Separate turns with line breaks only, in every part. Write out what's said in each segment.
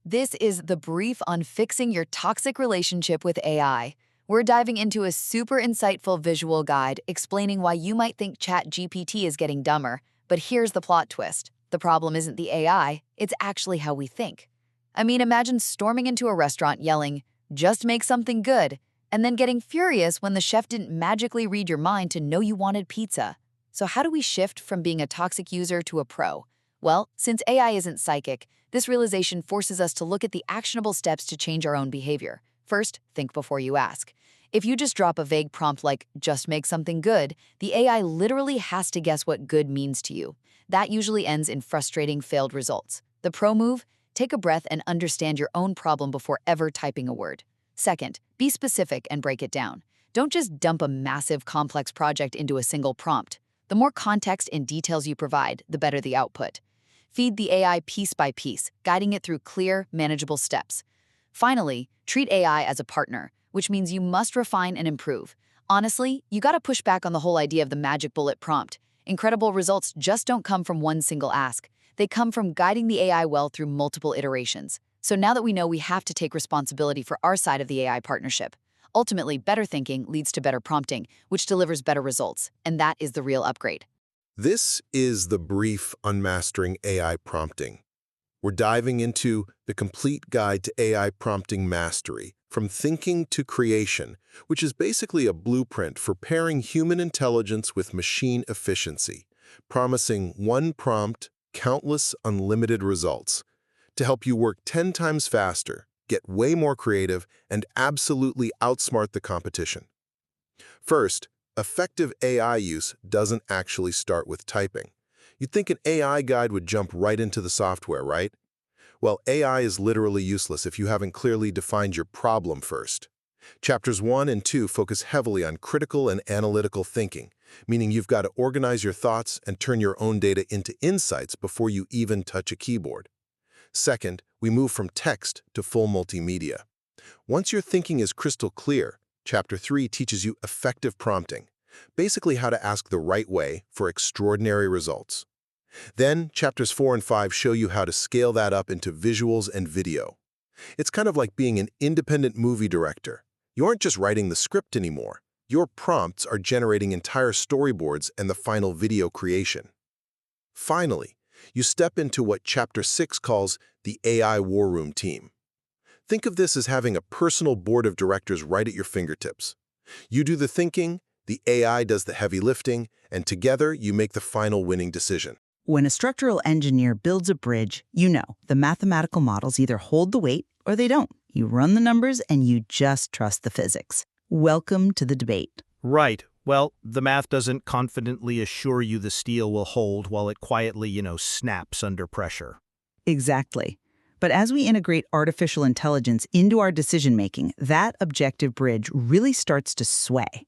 This is the brief on fixing your toxic relationship with AI. We're diving into a super insightful visual guide explaining why you might think ChatGPT is getting dumber. But here's the plot twist. The problem isn't the AI, it's actually how we think. I mean, imagine storming into a restaurant yelling, "Just make something good," and then getting furious when the chef didn't magically read your mind to know you wanted pizza. So how do we shift from being a toxic user to a pro? Well, since AI isn't psychic, this realization forces us to look at the actionable steps to change our own behavior. First, think before you ask. If you just drop a vague prompt like, "just make something good," the AI literally has to guess what good means to you. That usually ends in frustrating failed results. The pro move? Take a breath and understand your own problem before ever typing a word. Second, be specific and break it down. Don't just dump a massive, complex project into a single prompt. The more context and details you provide, the better the output. Feed the AI piece by piece, guiding it through clear, manageable steps. Finally, treat AI as a partner, which means you must refine and improve. Honestly, you gotta push back on the whole idea of the magic bullet prompt. Incredible results just don't come from one single ask. They come from guiding the AI well through multiple iterations. So now that we know we have to take responsibility for our side of the AI partnership, ultimately, better thinking leads to better prompting, which delivers better results, and that is the real upgrade.
This is the brief on mastering AI prompting. We're diving into the complete guide to AI prompting mastery, from thinking to creation, which is basically a blueprint for pairing human intelligence with machine efficiency, promising one prompt, countless unlimited results, to help you work 10 times faster, get way more creative, and absolutely outsmart the competition. First, effective AI use doesn't actually start with typing. You'd think an AI guide would jump right into the software, right? Well, AI is literally useless if you haven't clearly defined your problem first. Chapters 1 and 2 focus heavily on critical and analytical thinking, meaning you've got to organize your thoughts and turn your own data into insights before you even touch a keyboard. Second, we move from text to full multimedia. Once your thinking is crystal clear, Chapter 3 teaches you effective prompting, basically how to ask the right way for extraordinary results. Then, Chapters 4 and 5 show you how to scale that up into visuals and video. It's kind of like being an independent movie director. You aren't just writing the script anymore. Your prompts are generating entire storyboards and the final video creation. Finally, you step into what Chapter 6 calls the AI War Room team. Think of this as having a personal board of directors right at your fingertips. You do the thinking, the AI does the heavy lifting, and together you make the final winning decision.
When a structural engineer builds a bridge, you know the mathematical models either hold the weight or they don't. You run the numbers and you just trust the physics. Welcome to the debate.
Right. Well, the math doesn't confidently assure you the steel will hold while it quietly, snaps under pressure.
Exactly. But as we integrate artificial intelligence into our decision-making, that objective bridge really starts to sway.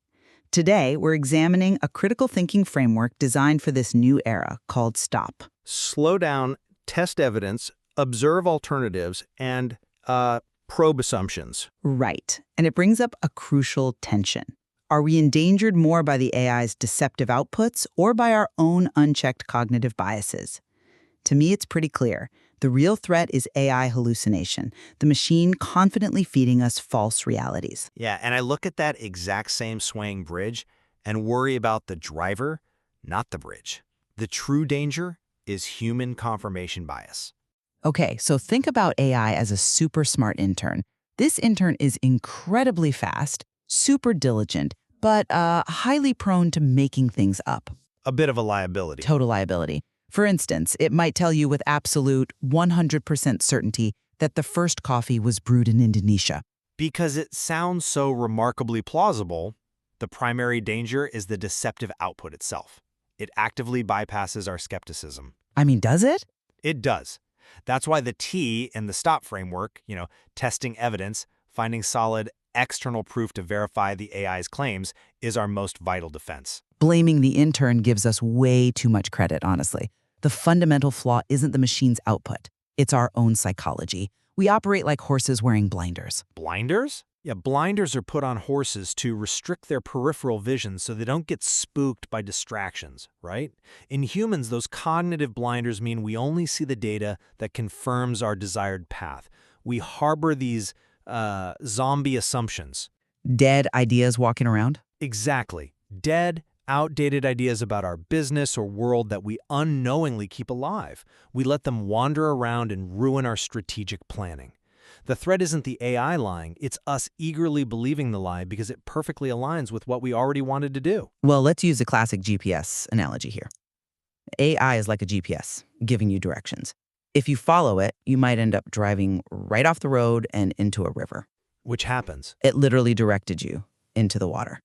Today, we're examining a critical thinking framework designed for this new era called STOP.
Slow down, test evidence, observe alternatives, and probe assumptions.
Right. And it brings up a crucial tension. Are we endangered more by the AI's deceptive outputs or by our own unchecked cognitive biases? To me, it's pretty clear. The real threat is AI hallucination, the machine confidently feeding us false realities.
Yeah, and I look at that exact same swaying bridge and worry about the driver, not the bridge. The true danger is human confirmation bias.
Okay, so think about AI as a super smart intern. This intern is incredibly fast, super diligent, but highly prone to making things up.
A bit of a liability.
Total liability. For instance, it might tell you with absolute 100% certainty that the first coffee was brewed in Indonesia.
Because it sounds so remarkably plausible, the primary danger is the deceptive output itself. It actively bypasses our skepticism.
I mean, does it?
It does. That's why the T in the STOP framework, testing evidence, finding solid external proof to verify the AI's claims, is our most vital defense.
Blaming the intern gives us way too much credit, honestly. The fundamental flaw isn't the machine's output. It's our own psychology. We operate like horses wearing blinders.
Blinders? Yeah, blinders are put on horses to restrict their peripheral vision so they don't get spooked by distractions, right? In humans, those cognitive blinders mean we only see the data that confirms our desired path. we harbor these zombie assumptions.
Dead ideas walking around?
Exactly. Dead, outdated ideas about our business or world that we unknowingly keep alive. We let them wander around and ruin our strategic planning. The threat isn't the AI lying, it's us eagerly believing the lie because it perfectly aligns with what we already wanted to do.
Well, let's use the classic GPS analogy here. AI is like a GPS, giving you directions. If you follow it, you might end up driving right off the road and into a river.
Which happens.
It literally directed you into the water.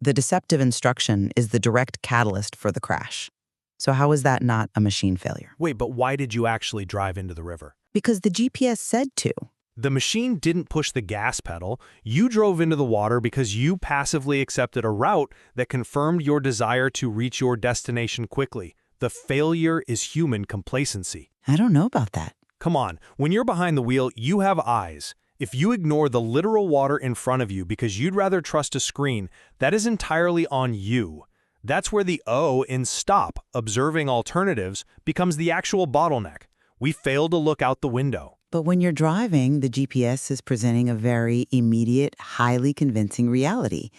The deceptive instruction is the direct catalyst for the crash. So how is that not a machine failure?
Wait, but why did you actually drive into the river?
Because the GPS said to.
The machine didn't push the gas pedal. You drove into the water because you passively accepted a route that confirmed your desire to reach your destination quickly. The failure is human complacency.
I don't know about that.
Come on, when you're behind the wheel, you have eyes. If you ignore the literal water in front of you because you'd rather trust a screen, that is entirely on you. That's where the O in stop, observing alternatives, becomes the actual bottleneck. We fail to look out the window.
But when you're driving, the GPS is presenting a very immediate, highly convincing reality.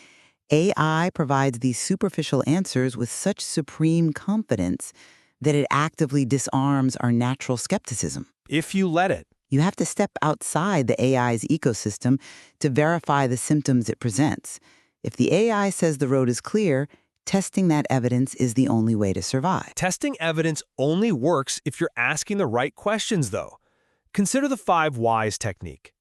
AI provides these superficial answers with such supreme confidence that it actively disarms our natural skepticism.
If you let it.
You have to step outside the AI's ecosystem to verify the symptoms it presents. If the AI says the road is clear, testing that evidence is the only way to survive.
Testing evidence only works if you're asking the right questions, though. Consider the 5 whys technique.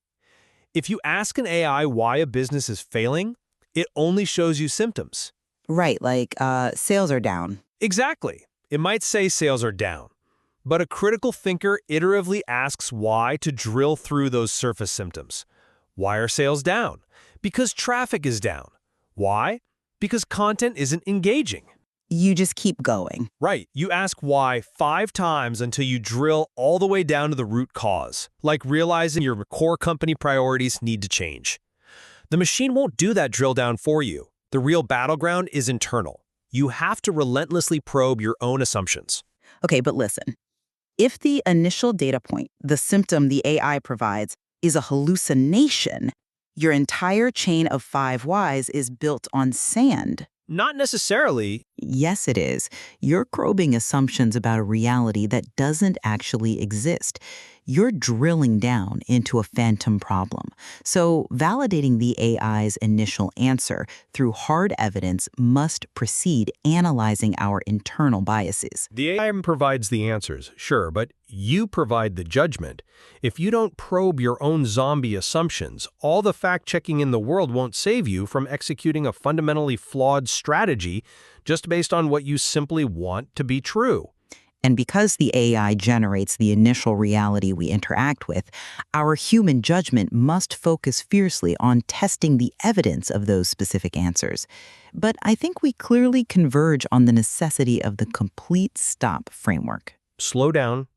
If you ask an AI why a business is failing, it only shows you symptoms.
Right, like sales are down.
Exactly. It might say sales are down. But a critical thinker iteratively asks why to drill through those surface symptoms. Why are sales down? Because traffic is down. Why? Because content isn't engaging.
You just keep going.
Right. You ask why 5 times until you drill all the way down to the root cause, like realizing your core company priorities need to change. The machine won't do that drill down for you. The real battleground is internal. You have to relentlessly probe your own assumptions.
Okay, but listen. If the initial data point, the symptom the AI provides, is a hallucination, your entire chain of 5 whys is built on sand.
Not necessarily.
Yes, it is. You're probing assumptions about a reality that doesn't actually exist. You're drilling down into a phantom problem. So validating the AI's initial answer through hard evidence must precede analyzing our internal biases.
The AI provides the answers, sure, but you provide the judgment. If you don't probe your own zombie assumptions, all the fact-checking in the world won't save you from executing a fundamentally flawed strategy just based on what you simply want to be true.
And because the AI generates the initial reality we interact with, our human judgment must focus fiercely on testing the evidence of those specific answers. But I think we clearly converge on the necessity of the complete stop framework.
Slow down,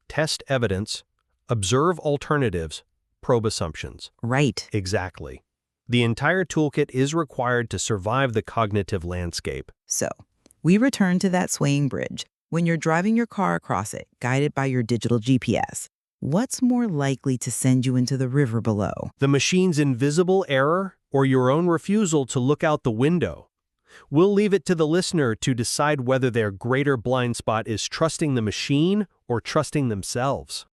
test evidence, observe alternatives, probe assumptions.
Right.
Exactly. The entire toolkit is required to survive the cognitive landscape.
So, we return to that swaying bridge. When you're driving your car across it, guided by your digital GPS, what's more likely to send you into the river below?
The machine's invisible error or your own refusal to look out the window? We'll leave it to the listener to decide whether their greater blind spot is trusting the machine or trusting themselves.